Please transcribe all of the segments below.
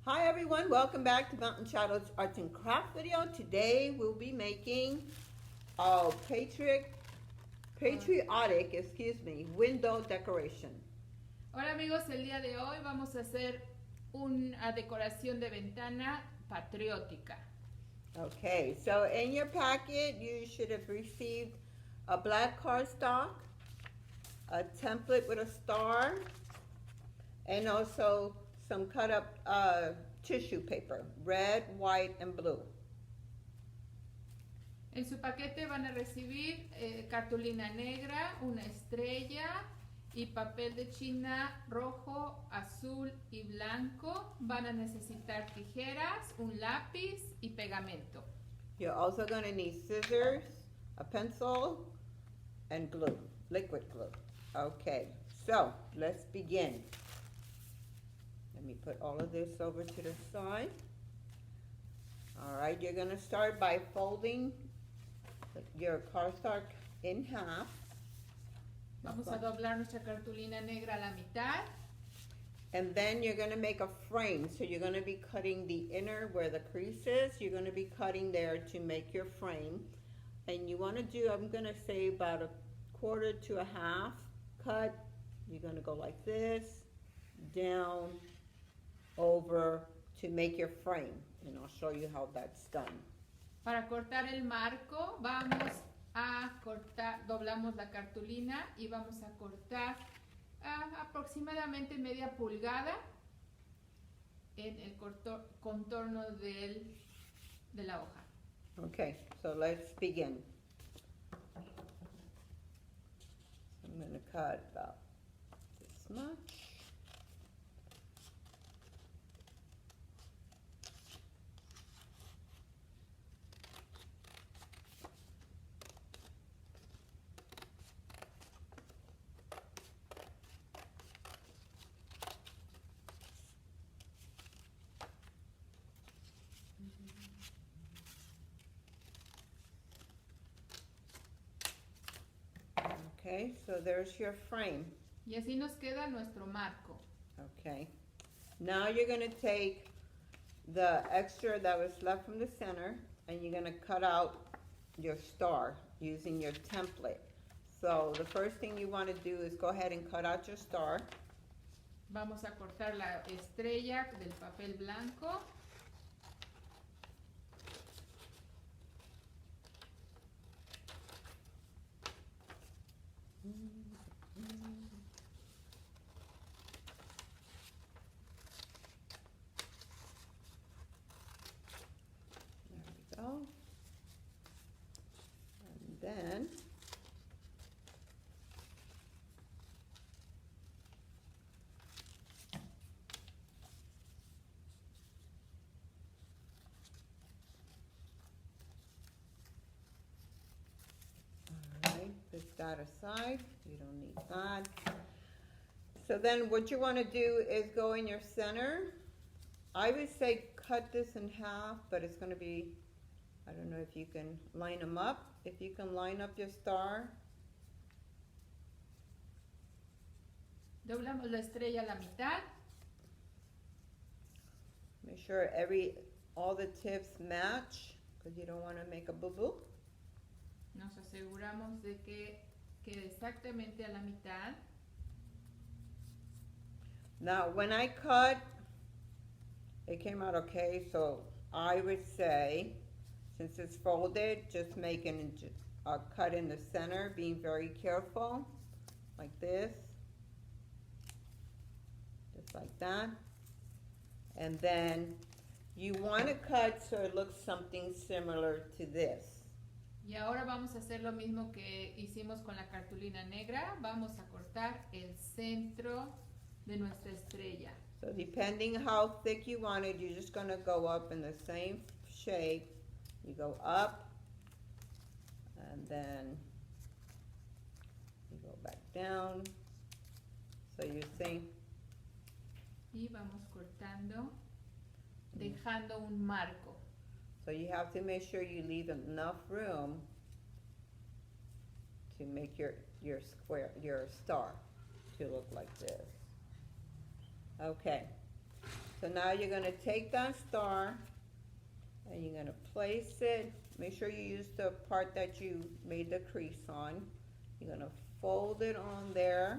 Hi everyone, welcome back to Untitled Arts and Craft video. Today we'll be making a patriotic, window decoration. Hola amigos, el día de hoy vamos a hacer una decoración de ventana patriótica. Okay, so in your packet you should have received a black cardstock, a template with a star, and also some cut up tissue paper, red, white, and blue. En su paquete van a recibir cartulina negra, una estrella y papel de china rojo, azul y blanco. Van a necesitar tijeras, un lápiz y pegamento. You're also going to need scissors, a pencil, and glue, liquid glue. Okay, so let's begin. Let me put all of this over to the side. All right, you're going to start by folding your cardstock in half. Vamos a doblar nuestra cartulina negra a la mitad. And then you're going to make a frame. So you're going to be cutting the inner where the crease is. You're going to be cutting there to make your frame. And you want to do, I'm going to say about a quarter to a half cut. You're going to go like this, down, over to make your frame. And I'll show you how that's done. Para cortar el marco vamos a cortar, doblamos la cartulina y vamos a cortar aproximadamente media pulgada en el contorno de la hoja. Okay, so let's begin. I'm going to cut about this much. Okay, so there's your frame. Y así nos queda nuestro marco. Okay, now you're going to take the extra that was left from the center and you're going to cut out your star using your template. So the first thing you want to do is go ahead and cut out your star. Vamos a cortar la estrella del papel blanco. There we go. And then put that aside, you don't need that. So then what you want to do is go in your center. I would say cut this in half, but it's going to be, I don't know if you can line them up. If you can line up your star. Doblamos la estrella a la mitad. Make sure all the tips match, because you don't want to make a boo-boo. Nos aseguramos de que quede exactamente a la mitad. Now, when I cut, it came out okay, so I would say, since it's folded, just making a cut in the center, being very careful, like this, just like that. And then you want to cut so it looks something similar to this. Y ahora vamos a hacer lo mismo que hicimos con la cartulina negra. Vamos a cortar el centro de nuestra estrella. So depending how thick you want it, you're just going to go up in the same shape. You go up, and then you go back down. So you see. Y vamos cortando, dejando un marco. So you have to make sure you leave enough room to make your star to look like this. Okay. So now you're gonna take that star and you're gonna place it. Make sure you use the part that you made the crease on. You're gonna fold it on there,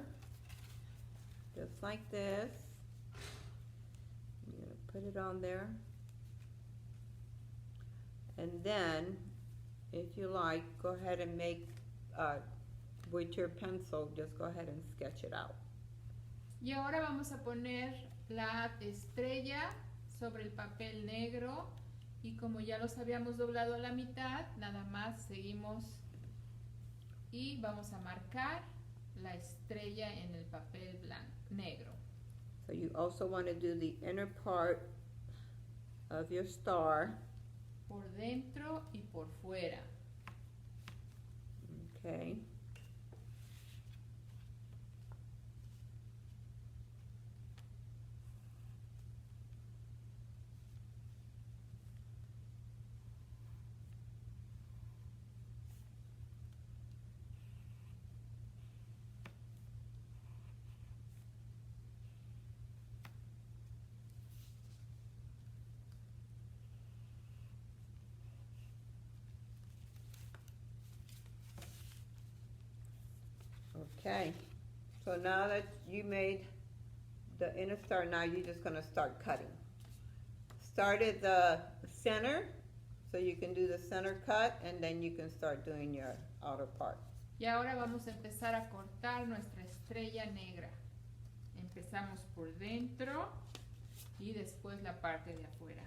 just like this. You're gonna put it on there. And then, if you like, go ahead and make, with your pencil, just go ahead and sketch it out. Y ahora vamos a poner la estrella sobre el papel negro y como ya los habíamos doblado a la mitad, nada más seguimos y vamos a marcar la estrella en el papel negro. So you also want to do the inner part of your star. Por dentro y por fuera. Okay. Okay, so now that you made the inner star, now you're just going to start cutting. Start at the center, so you can do the center cut, and then you can start doing your outer part. Y ahora vamos a empezar a cortar nuestra estrella negra. Empezamos por dentro y después la parte de afuera.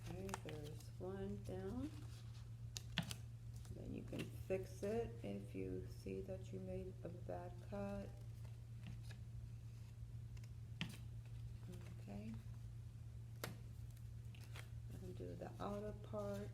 Okay, there's one down. Then you can fix it if you see that you made a bad cut. Okay. And do the outer part.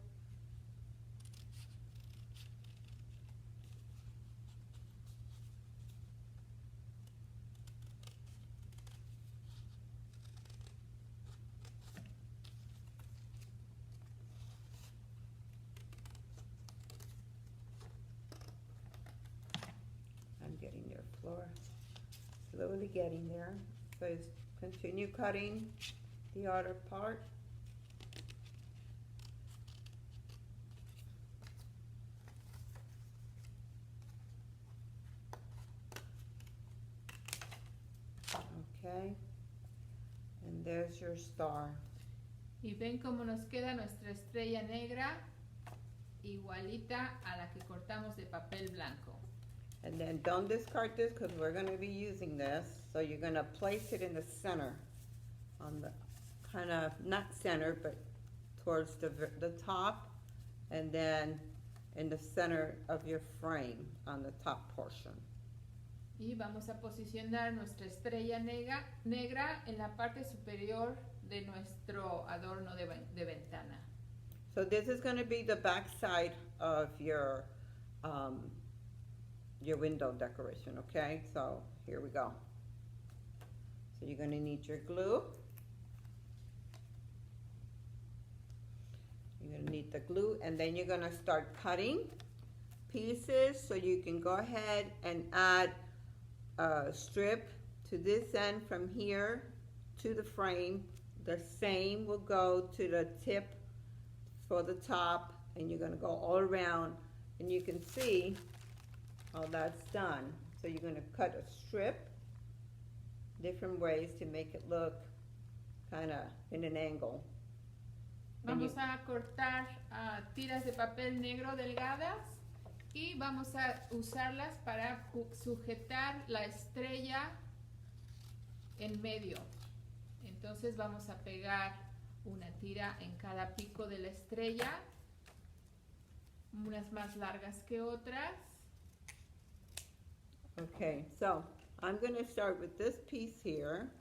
I'm getting there, Flora. Slowly getting there. So just continue cutting the outer part. Okay. And there's your star. Y ven cómo nos queda nuestra estrella negra igualita a la que cortamos de papel blanco. And then don't discard this because we're going to be using this. So you're going to place it in the center, on the kind of, not center, but towards the top, and then in the center of your frame on the top portion. Y vamos a posicionar nuestra estrella negra en la parte superior de nuestro adorno de ventana. So this is going to be the back side of your window decoration, okay? So here we go. So you're going to need your glue. You're going to need the glue, and then you're going to start cutting pieces. So you can go ahead and add a strip to this end from here to the frame. The same will go to the tip for the top, and you're going to go all around, and you can see how that's done. So you're going to cut a strip different ways to make it look kind of in an angle. Vamos a cortar tiras de papel negro delgadas y vamos a usarlas para sujetar la estrella en medio. Entonces vamos a pegar una tira en cada pico de la estrella, unas más largas que otras. Okay, so I'm gonna start with this piece here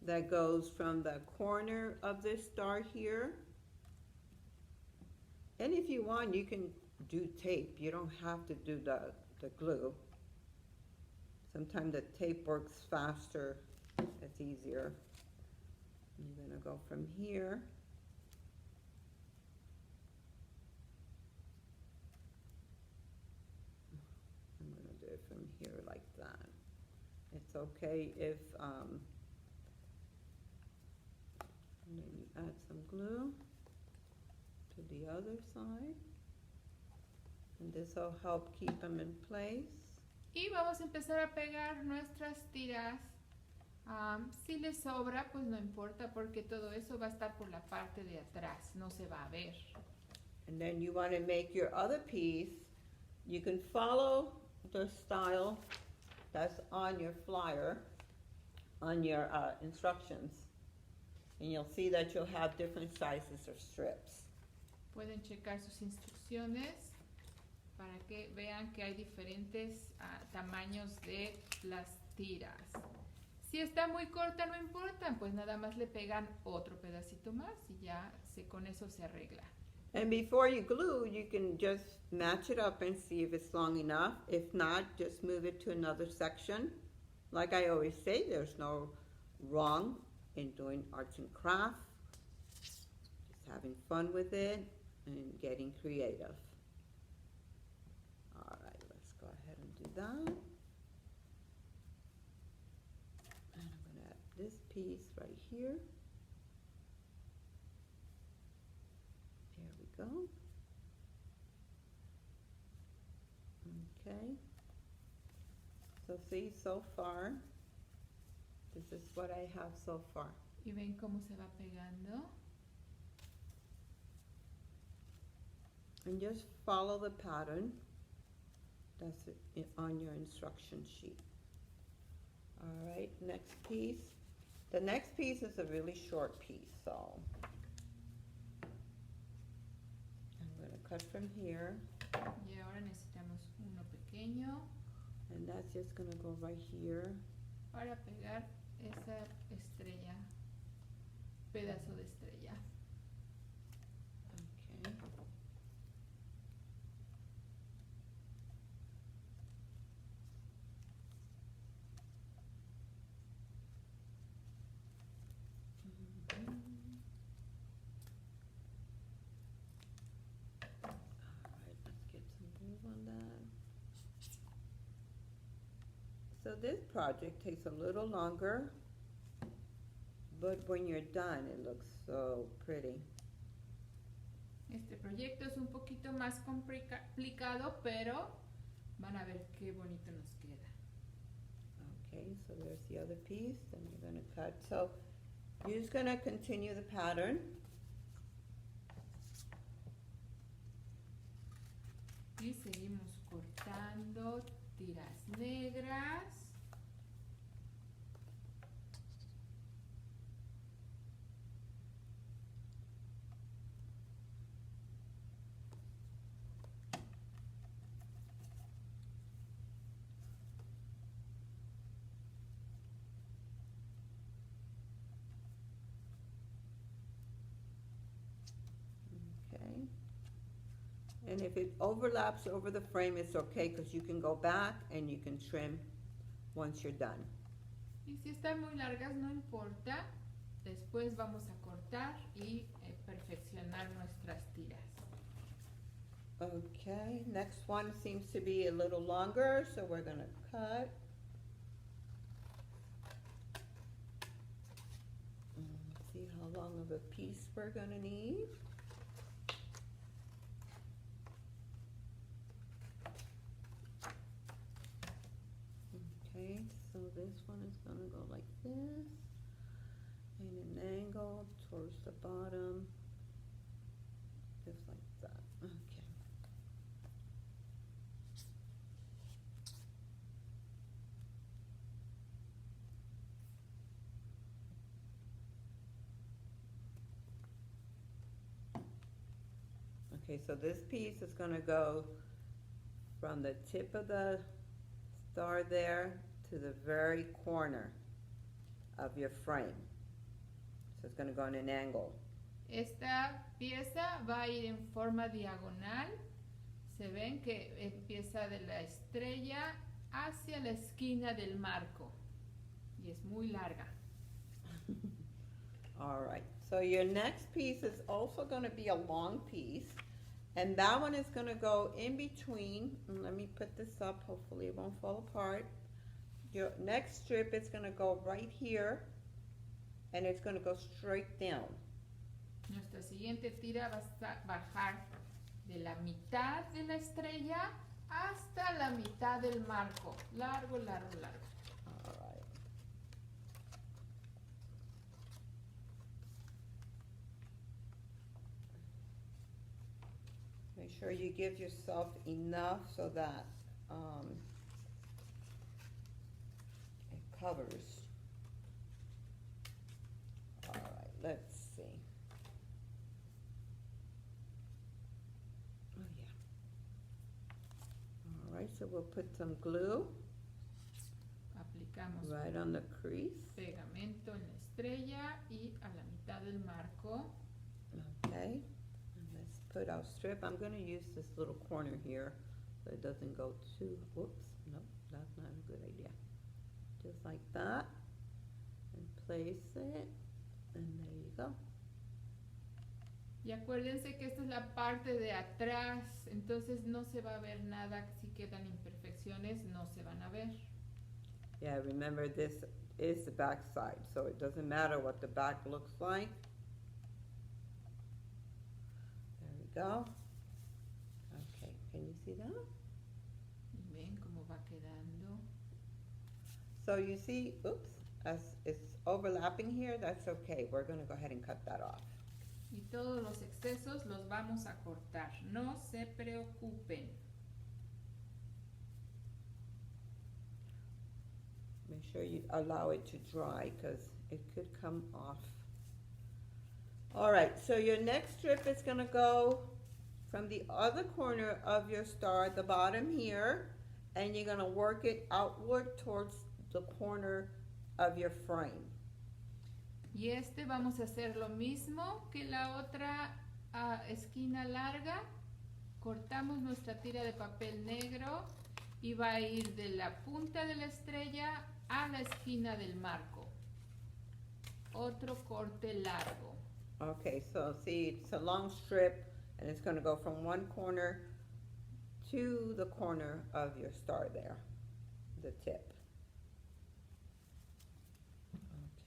that goes from the corner of this star here. And if you want, you can do tape. You don't have to do the glue. Sometimes the tape works faster. It's easier. I'm gonna go from here. I'm gonna do it from here like that. It's okay if, and then you add some glue to the other side. And this will help keep them in place. Y vamos a empezar a pegar nuestras tiras. Si les sobra, pues no importa porque todo eso va a estar por la parte de atrás, no se va a ver. And then you want to make your other piece. You can follow the style that's on your flyer, on your instructions. And you'll see that you'll have different sizes of strips. Pueden checar sus instrucciones para que vean que hay diferentes tamaños de las tiras. Si está muy corta no importa, pues nada más le pegan otro pedacito más y ya con eso se arregla. And before you glue, you can just match it up and see if it's long enough. If not, just move it to another section. Like I always say, there's no wrong in doing arts and crafts. Just having fun with it and getting creative. All right, let's go ahead and do that. And I'm going to add this piece right here. There we go. Okay. So see, so far, this is what I have so far. Y ven cómo se va pegando. And just follow the pattern that's on your instruction sheet. All right, next piece. The next piece is a really short piece, so I'm going to cut from here. Y ahora necesitamos uno pequeño. And that's just going to go right here. Para pegar esa estrella, pedazo de estrella. Okay. So this project takes a little longer, but when you're done, it looks so pretty. Este proyecto es un poquito más complicado, pero van a ver qué bonito nos queda. Okay, so there's the other piece, and you're going to cut. So you're just going to continue the pattern. Y seguimos cortando tiras negras. Okay. And if it overlaps over the frame, it's okay because you can go back and you can trim once you're done. Y si están muy largas, no importa. Después vamos a cortar y perfeccionar nuestras tiras. Okay, next one seems to be a little longer, so we're going to cut. See how long of a piece we're going to need. Okay, so this one is going to go like this, in an angle towards the bottom, just like that. Okay. Okay, so this piece is going to go from the tip of the star there to the very corner of your frame. So it's going to go in an angle. Esta pieza va a ir en forma diagonal. Se ven que empieza de la estrella hacia la esquina del marco. Y es muy larga. All right, so your next piece is also going to be a long piece, and that one is going to go in between. Let me put this up, hopefully it won't fall apart. Your next strip is going to go right here, and it's going to go straight down. Nuestra siguiente tira va a bajar de la mitad de la estrella hasta la mitad del marco. Largo, largo, largo. All right. Make sure you give yourself enough so that it covers. All right, let's see. Oh yeah. All right, so we'll put some glue Aplicamos right on the crease. pegamento en la estrella y a la mitad del marco. Okay, and let's put our strip. I'm going to use this little corner here so it doesn't go too, whoops, no, that's not a good idea. Just like that, and place it, and there you go. Y acuérdense que esta es la parte de atrás, entonces no se va a ver nada. Si quedan imperfecciones, no se van a ver. Yeah, remember this is the back side, so it doesn't matter what the back looks like. There we go. Okay, can you see that? Y ven cómo va quedando. So you see, oops, as it's overlapping here, that's okay. We're going to go ahead and cut that off. Y todos los excesos los vamos a cortar. No se preocupen. Make sure you allow it to dry because it could come off. All right, so your next strip is going to go from the other corner of your star at the bottom here, and you're going to work it outward towards the corner of your frame. Y este vamos a hacer lo mismo que la otra esquina larga. Cortamos nuestra tira de papel negro y va a ir de la punta de la estrella a la esquina del marco. Otro corte largo. Okay, so see, it's a long strip, and it's going to go from one corner to the corner of your star there, the tip.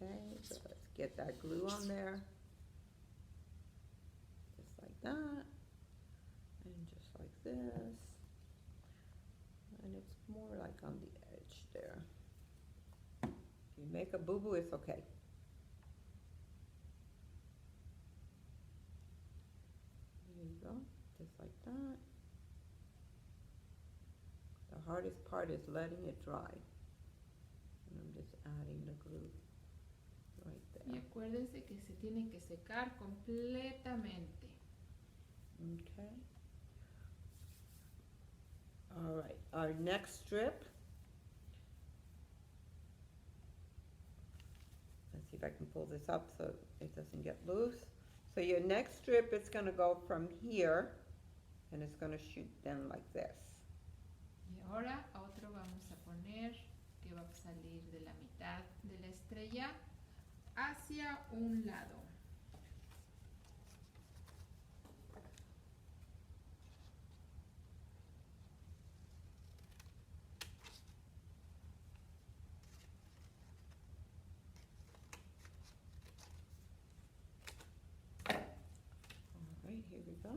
Okay, so let's get that glue on there, just like that, and just like this, and it's more like on the edge there. If you make a boo-boo, it's okay. There you go, just like that. The hardest part is letting it dry, and I'm just adding the glue. Y acuérdense que se tiene que secar completamente. Okay. All right, our next strip. Let's see if I can pull this up so it doesn't get loose. So your next strip is going to go from here, and it's going to shoot down like this. Y ahora otro vamos a poner que va a salir de la mitad de la estrella hacia un lado. All right, here we go.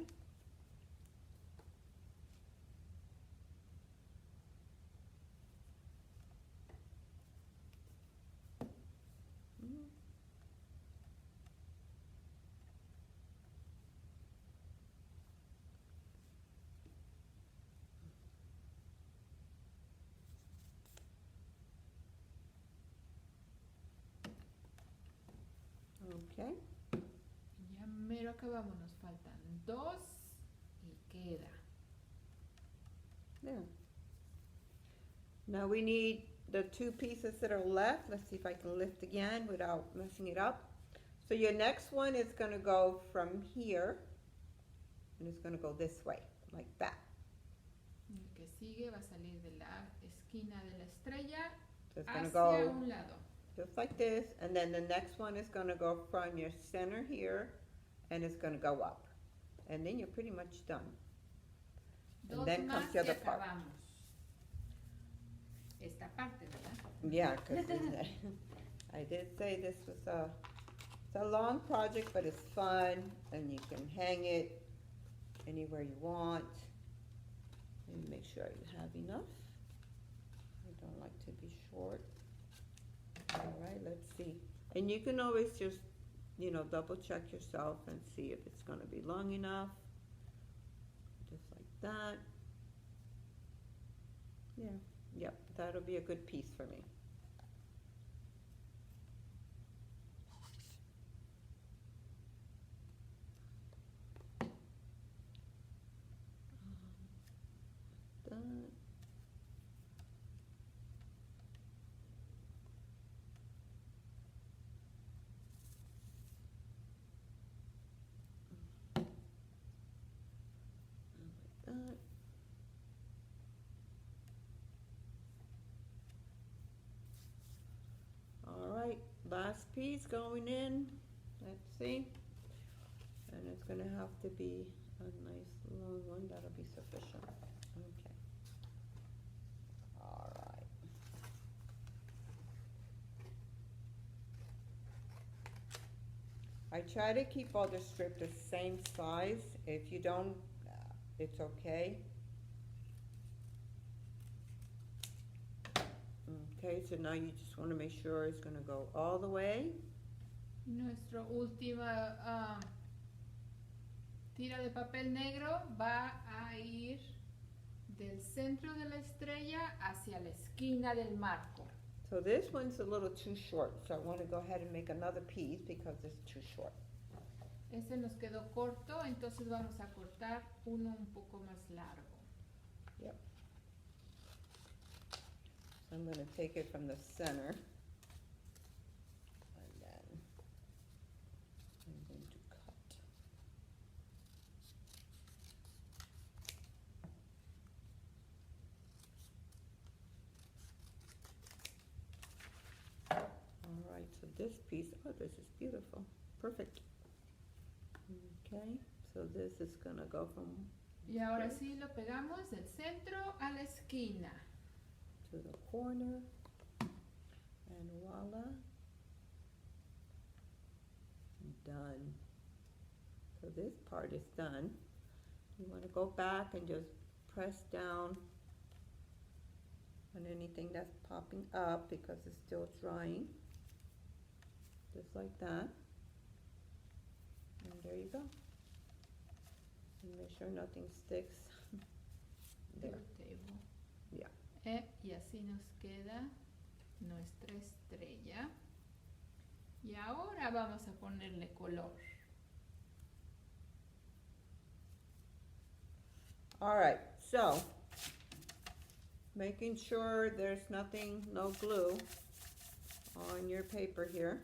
Okay. Ya mero acabamos, nos faltan dos y queda. There. Now we need the two pieces that are left. Let's see if I can lift again without messing it up. So your next one is going to go from here, and it's going to go this way, like that. El que sigue va a salir de la esquina de la estrella So it's going to hacia go un lado. just like this, and then the next one is going to go from your center here, and it's going to go up. And then you're pretty much done. Dos And then comes más the y other part. acabamos. Esta parte, ¿verdad? Yeah, because I did say this was it's a long project, but it's fun, and you can hang it anywhere you want. And make sure you have enough. I don't like to be short. All right, let's see. And you can always just, you know, double check yourself and see if it's going to be long enough. Just like that. Yeah, yep, that'll be a good piece for me. That. Like that. All right, last piece going in. Let's see. And it's going to have to be a nice long one. That'll be sufficient. Okay. All right. I try to keep all the strip the same size. If you don't, it's okay. Okay, so now you just want to make sure it's going to go all the way. Nuestra última tira de papel negro va a ir del centro de la estrella hacia la esquina del marco. So this one's a little too short, so I want to go ahead and make another piece because it's too short. Este nos quedó corto, entonces vamos a cortar uno un poco más largo. Yep. So I'm going to take it from the center. And then I'm going to cut. All right, so this piece, oh, this is beautiful. Perfect. Okay, so this is going to go from Y ahora sí lo pegamos del centro a la esquina. to the corner, and voila, done. So this part is done. You want to go back and just press down on anything that's popping up because it's still drying, just like that, and there you go. And make sure nothing sticks there. Table. Yeah. Y así nos queda nuestra estrella. Y ahora vamos a ponerle color. All right, so making sure there's nothing, no glue on your paper here.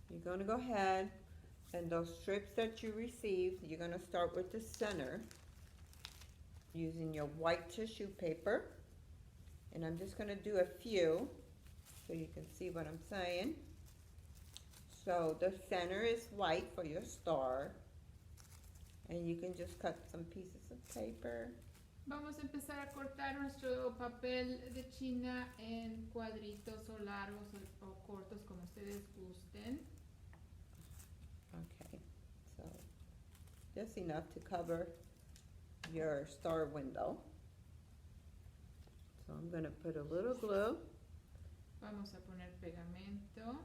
You're going to go ahead and those strips that you received, you're going to start with the center using your white tissue paper. And I'm just going to do a few so you can see what I'm saying. So the center is white for your star. And you can just cut some pieces of paper. Vamos a empezar a cortar nuestro papel de China en cuadritos o largos o cortos como ustedes gusten. Okay, so just enough to cover your star window. So I'm going to put a little glue. Vamos a poner pegamento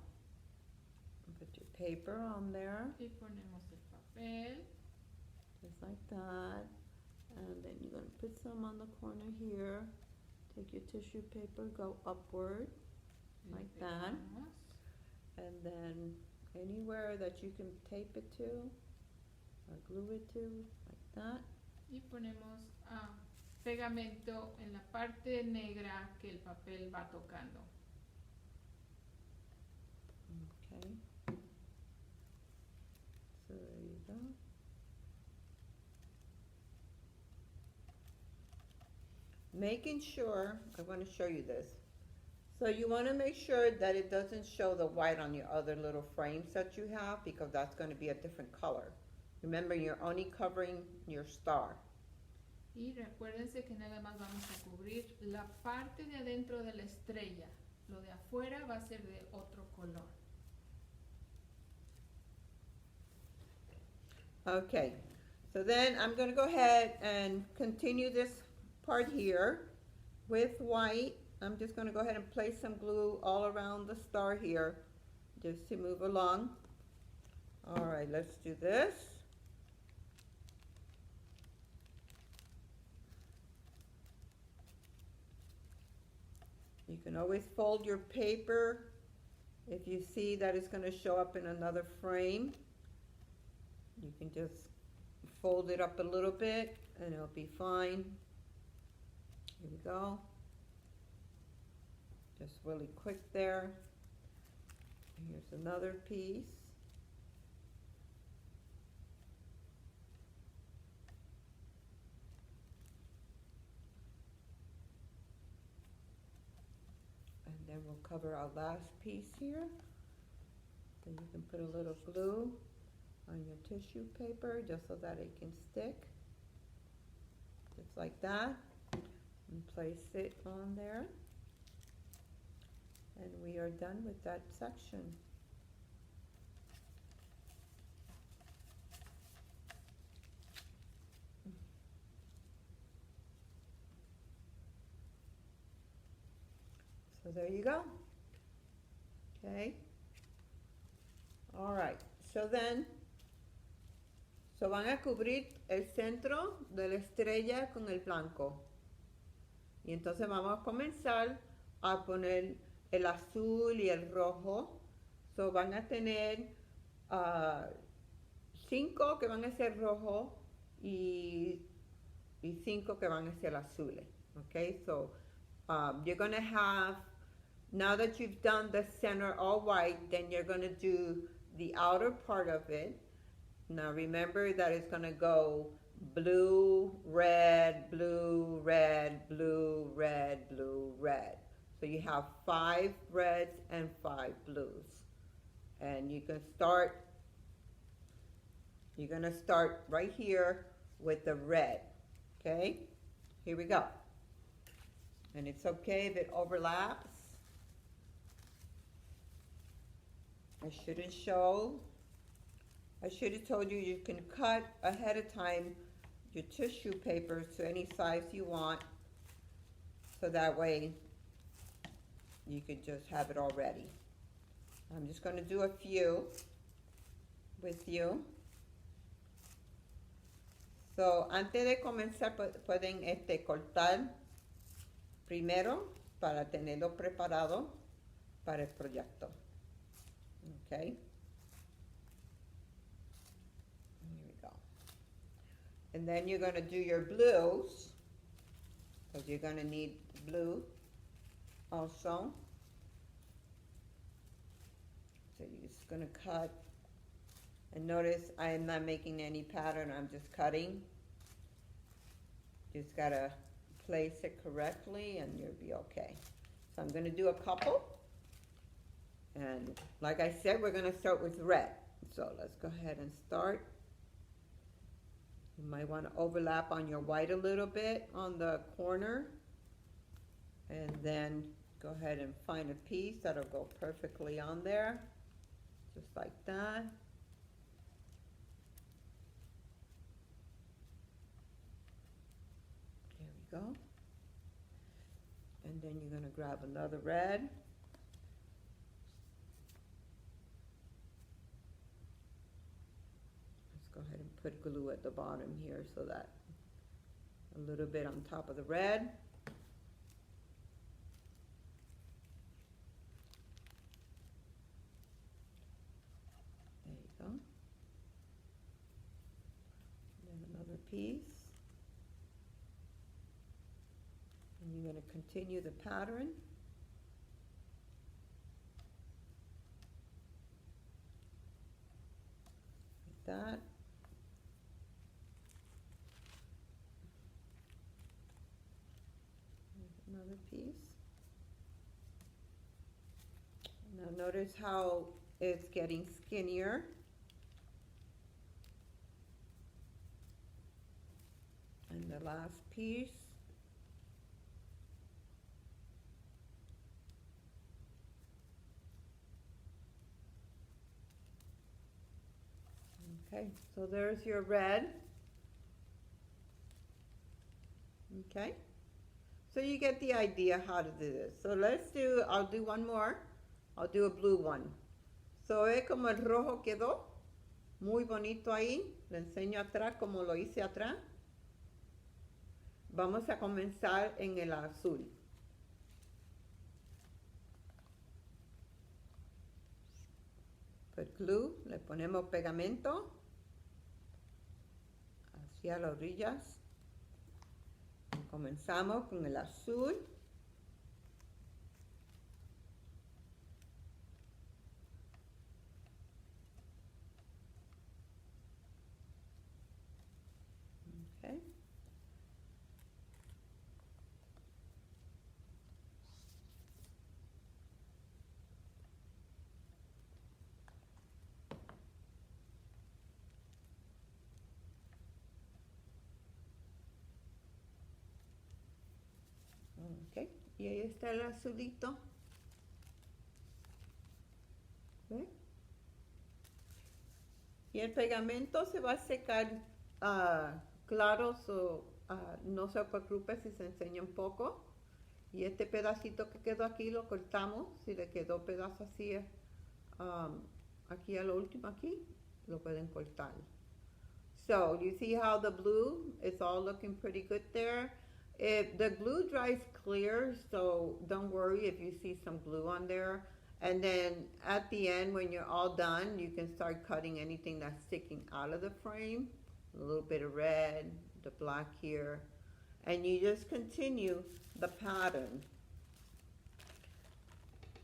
Put your paper on there, y ponemos el papel. just like that. And then you're going to put some on the corner here. Take your tissue paper, go upward, Le like that. pegamos. And then anywhere that you can tape it to or glue it to, like that. Y ponemos pegamento en la parte negra que el papel va tocando. Okay. So there you go. Making sure, I want to show you this. So you want to make sure that it doesn't show the white on your other little frames that you have, because that's going to be a different color. Remember, you're only covering your star. Y recuérdense que nada más vamos a cubrir la parte de adentro de la estrella. Lo de afuera va a ser de otro color. Okay, so then I'm going to go ahead and continue this part here with white. I'm just going to go ahead and place some glue all around the star here just to move along. All right, let's do this. You can always fold your paper if you see that it's going to show up in another frame. You can just fold it up a little bit and it'll be fine. Here we go. Just really quick there. Here's another piece. And then we'll cover our last piece here. So you can put a little glue on your tissue paper just so that it can stick. Just like that. And place it on there. And we are done with that section. So there you go. Okay. All right. So then, van a cubrir el centro de la estrella con el blanco. Y entonces vamos a comenzar a poner el azul y el rojo. So van a tener 5 que van a ser rojo y 5 que van a ser azules. Okay, so you're going to have, now that you've done the center all white, then you're going to do the outer part of it. Now remember that it's going to go blue, red, blue, red, blue, red, blue, red. So you have 5 reds and 5 blues. And you can start, you're going to start right here with the red. Okay? Here we go. And it's okay if it overlaps. I shouldn't show. I should have told you you can cut ahead of time your tissue paper to any size you want, so that way you could just have it all ready. I'm just going to do a few with you. So, antes de comenzar pueden cortar primero para tenerlo preparado para el proyecto. Okay? Here we go. And then you're going to do your blues, because you're going to need blue also. So you're just going to cut. And notice I am not making any pattern, I'm just cutting. Just got to place it correctly and you'll be okay. So I'm going to do a couple. And like I said, we're going to start with red. So let's go ahead and start. You might want to overlap on your white a little bit on the corner. And then go ahead and find a piece that'll go perfectly on there. Just like that. There we go. And then you're going to grab another red. Go ahead and put glue at the bottom here so that a little bit on top of the red. There you go. And then another piece. continue the pattern. Like that. Another piece. Now notice how it's getting skinnier. And the last piece. Okay, so there's your red. Okay, so you get the idea how to do this. So I'll do one more. I'll do a blue one. So ve como el rojo quedó. Muy bonito ahí. Le enseño atrás como lo hice atrás. Vamos a comenzar en el azul. Put glue, le ponemos pegamento hacia las orillas. Comenzamos con el azul. Okay. Ok, y ahí está el azulito. ¿Ve? Y el pegamento se va a secar claro, no se preocupe si se enseña un poco. Y este pedacito que quedó aquí lo cortamos. Si le quedó pedazo así aquí a lo último aquí, lo pueden cortar. So you see how the blue is all looking pretty good there. The glue dries clear, so don't worry if you see some glue on there. And then at the end, when you're all done, you can start cutting anything that's sticking out of the frame. A little bit of red, the black here. And you just continue the pattern.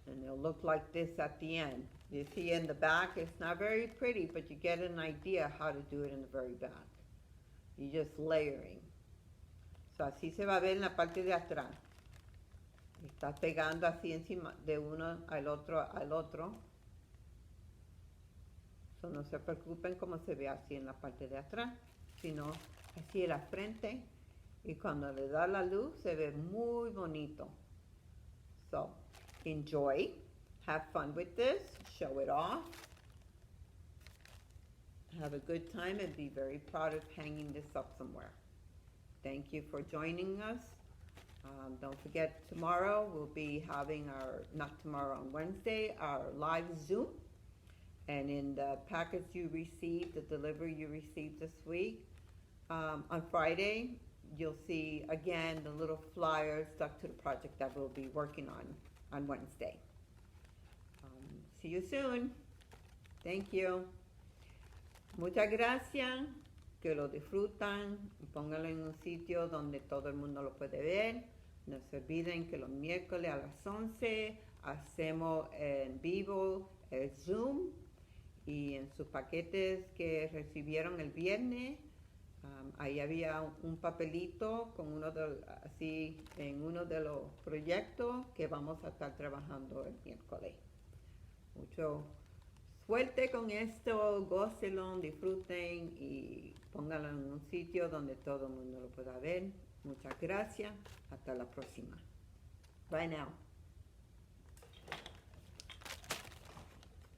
And it'll look like this at the end. You see in the back, it's not very pretty, but you get an idea how to do it in the very back. You're just layering. So así se va a ver en la parte de atrás. Está pegando así encima de uno al otro. So no se preocupen cómo se ve así en la parte de atrás, sino así en la frente. Y cuando le da la luz se ve muy bonito. So enjoy. Have fun with this, show it off, have a good time, and be very proud of hanging this up somewhere. Thank you for joining us. Don't forget, tomorrow we'll be having on Wednesday, our live Zoom. And in the package you received, the delivery you received this week, on Friday, you'll see again the little flyer stuck to the project that we'll be working on Wednesday. See you soon. Thank you. Muchas gracias. Que lo disfrutan. Pónganlo en un sitio donde todo el mundo lo puede ver. No se olviden que los miércoles a las 11 hacemos en vivo el Zoom. Y en sus paquetes que recibieron el viernes, ahí había un papelito con en uno de los proyectos que vamos a estar trabajando el miércoles. Mucho suerte con esto, gócenlo, disfruten y pónganlo en un sitio donde todo el mundo lo pueda ver. Muchas gracias. Hasta la próxima. Bye now.